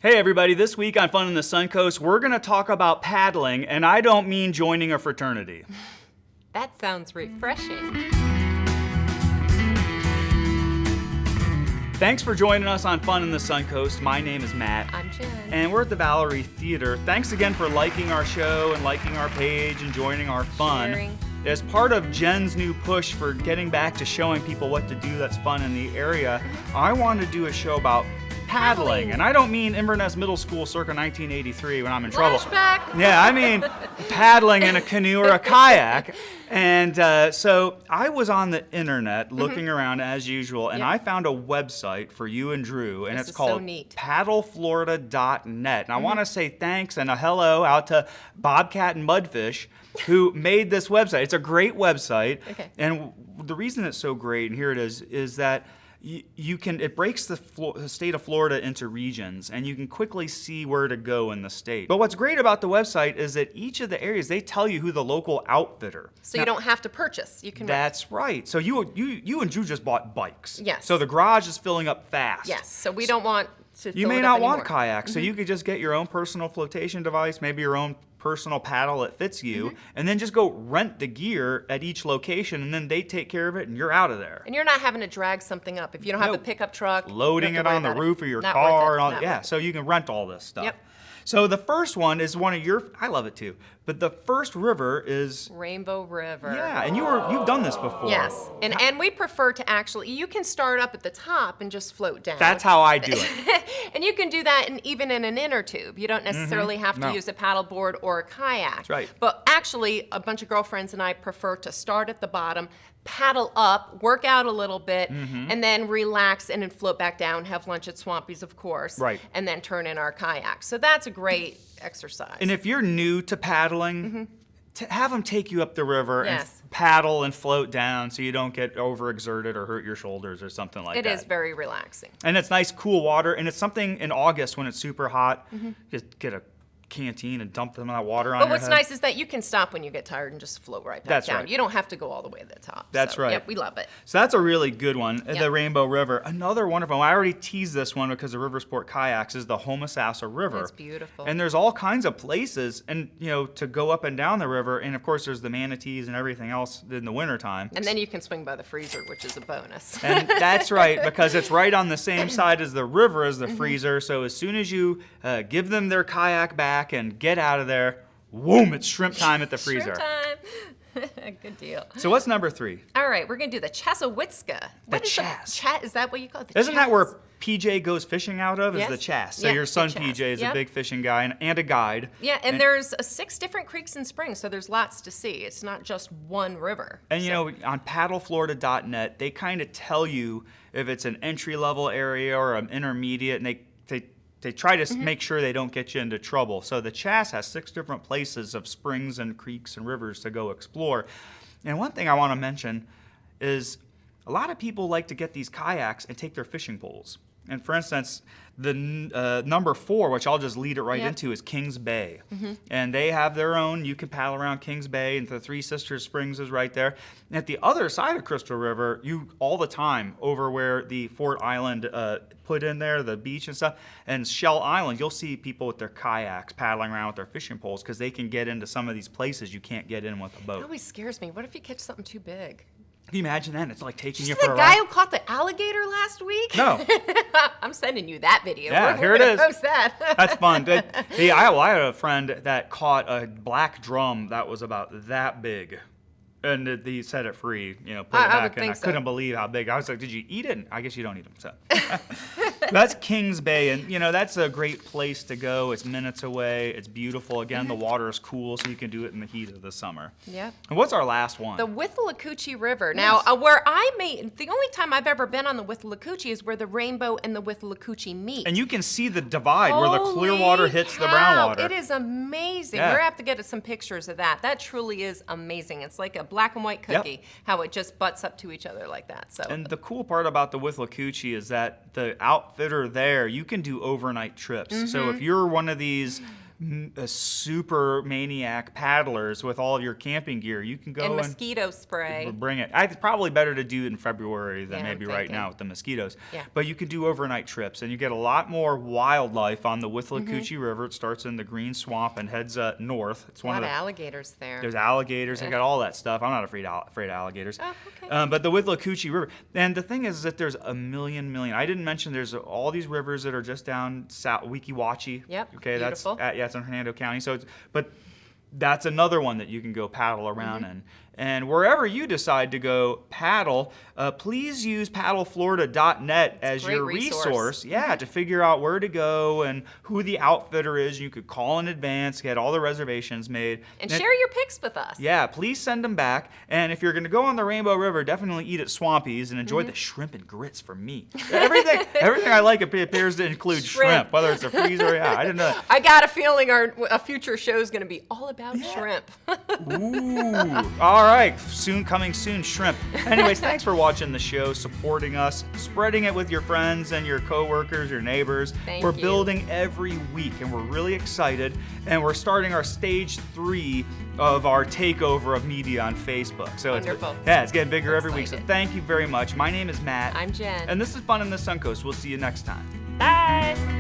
Hey everybody, this week on Fun in the Suncoast, we're going to talk about paddling, and I don't mean joining a fraternity. That sounds refreshing. Thanks for joining us on Fun in the Suncoast. My name is Matt. I'm Jen. And we're at the Valerie Theater. Thanks again for liking our show and liking our page and joining our fun. Sharing. As part of Jen's new push for getting back to showing people what to do that's fun in the area, I want to do a show about paddling. And I don't mean Inverness Middle School circa 1983 when I'm in trouble. Flashback. Yeah, I mean paddling in a canoe or a kayak. And so I was on the internet looking around as usual, and I found a website for you and Drew, and it's called paddleflorida.net. And I want to say thanks and a hello out to Bobcat and Mudfish who made this website. It's a great website. Okay. And the reason it's so great, and here it is that it breaks the state of Florida into regions, and you can quickly see where to go in the state. But what's great about the website is that each of the areas, they tell you who the local outfitter. So you don't have to purchase. You can. That's right. So you and Drew just bought bikes. Yes. So the garage is filling up fast. Yes. So we don't want to. You may not want kayaks, so you could just get your own personal flotation device, maybe your own personal paddle that fits you, and then just go rent the gear at each location, and then they take care of it, and you're out of there. And you're not having to drag something up if you don't have the pickup truck. Loading it on the roof of your Not car, worth it. and all, Not yeah. worth it. So you can rent all this stuff. Yep. So the first one is one of your. I love it too. But the first river is Rainbow River. Yeah, and you've done this before. Yes, and we prefer to actually. You can start up at the top and just float down. That's how I do it. And you can do that even in an inner tube. You don't necessarily have to use a paddle board or a kayak. That's right. But actually, a bunch of girlfriends and I prefer to start at the bottom, paddle up, work out a little bit, and then relax and then float back down, have lunch at Swampy's, of course. Right. And then turn in our kayak. So that's a great exercise. And if you're new to paddling, have them take you up the river and Yes. paddle and float down so you don't get overexerted or hurt your shoulders or something like that. It is very relaxing. And it's nice, cool water. And it's something in August when it's super hot, just get a canteen and dump them in that water on But your what's head. nice is that you can stop when you get tired and just float right back That's down. right. You don't have to go all the way to the top. That's So, right. Yep, we love it. So that's a really good one, Yeah. the Rainbow River. Another wonderful one, I already teased this one because of River Sport Kayaks, is the Homosassa River. It's beautiful. And there's all kinds of places and to go up and down the river. And of course there's the manatees and everything else in the wintertime. And then you can swing by the freezer, which is a bonus. And that's right, because it's right on the same side as the river as the freezer. So as soon as you give them their kayak back and get out of there, whoom, it's shrimp time at the freezer. Shrimp time. Good deal. So what's number 3? All right, we're going to do the Chassahowitzka. What is Chas. Is that what you call it? The Isn't that Chas? where PJ goes fishing out of? Is Yes. the Chas. So Yeah, your the son Chas. PJ is a Yep. big fishing guy and a guide. Yeah, and there's 6 different creeks and springs, so there's lots to see. It's not just one river. And on paddleflorida.net, they kind of tell you if it's an entry-level area or an intermediate, and they try to make sure they don't get you into trouble. So the Chas has 6 different places of springs and creeks and rivers to go explore. And one thing I want to mention is a lot of people like to get these kayaks and take their fishing poles. And for instance, the number 4, which I'll just lead it right into, is Kings Bay. And they have their own. You can paddle around Kings Bay, and the Three Sisters Springs is right there. And at the other side of Crystal River, all the time over where the Fort Island put in there, the beach and stuff, and Shell Island, you'll see people with their kayaks paddling around with their fishing poles because they can get into some of these places you can't get in with a It boat. always scares me. What if you catch something too big? Can you imagine that? It's like taking you Is for the a guy ride. who caught the alligator last week? No. I'm sending you that video. Yeah, We're here it gonna is. Post that. That's fun. I had a friend that caught a black drum that was about that big. And he set it free, put it I would back, and think I so. couldn't believe how big. I was like, did you eat it? And I guess you don't eat them. So that's Kings Bay, and that's a great place to go. It's minutes away. It's beautiful. Again, the water is cool, so you can do it in the heat of the summer. Yep. And what's our last one? The Withlacoochee River. Now, the only time I've ever been on the Withlacoochee is where the Rainbow and the Withlacoochee meet. And you can see the divide where the clear Holy water hits the brown cow, water. It is amazing. Yeah. We're going to have to get some pictures of that. That truly is amazing. It's like a black and white cookie, how it just butts up to each other like that. So. And the cool part about the Withlacoochee is that the outfitter there, you can do overnight trips. So if you're one of these super maniac paddlers with all your camping gear. You can go and mosquito spray. Bring it. It's probably better to do it in February than Yeah, maybe I'm right thinking. now with the mosquitoes. Yeah. But you could do overnight trips, and you get a lot more wildlife on the Withlacoochee River. It starts in the Green Swamp and heads north. It's A one lot of of the alligators there. There's alligators. They got all that stuff. I'm not afraid of alligators. Oh, okay. But the Withlacoochee River. And the thing is that there's a million. I didn't mention there's all these rivers that are just down south, Weeki-Wachee. Yep, Okay, beautiful. it's in Hernando County. But that's another one that you can go paddle around in. And wherever you decide to go paddle, please use paddleflorida.net as great your resource. Yeah, to figure out where to go and who the outfitter is. You could call in advance, get all the reservations made. And share your pics with us. Yeah, please send them back. And if you're going to go on the Rainbow River, definitely eat at Swampy's and enjoy the shrimp and grits from me. Everything I like appears to include shrimp, whether it's a freezer. Yeah, I didn't know. I got a feeling a future show is going to be all about shrimp. Ooh. All right, coming soon, shrimp. Anyways, thanks for watching the show, supporting us, spreading it with your friends and your coworkers, your neighbors. We're you. building every week, and we're really excited. And we're starting our stage 3 of our takeover of media on Facebook. So Wonderful. it's getting bigger every week. So Excited. thank you very much. My name is Matt. I'm Jen. And this is Fun in the Suncoast. We'll see you next time. Bye.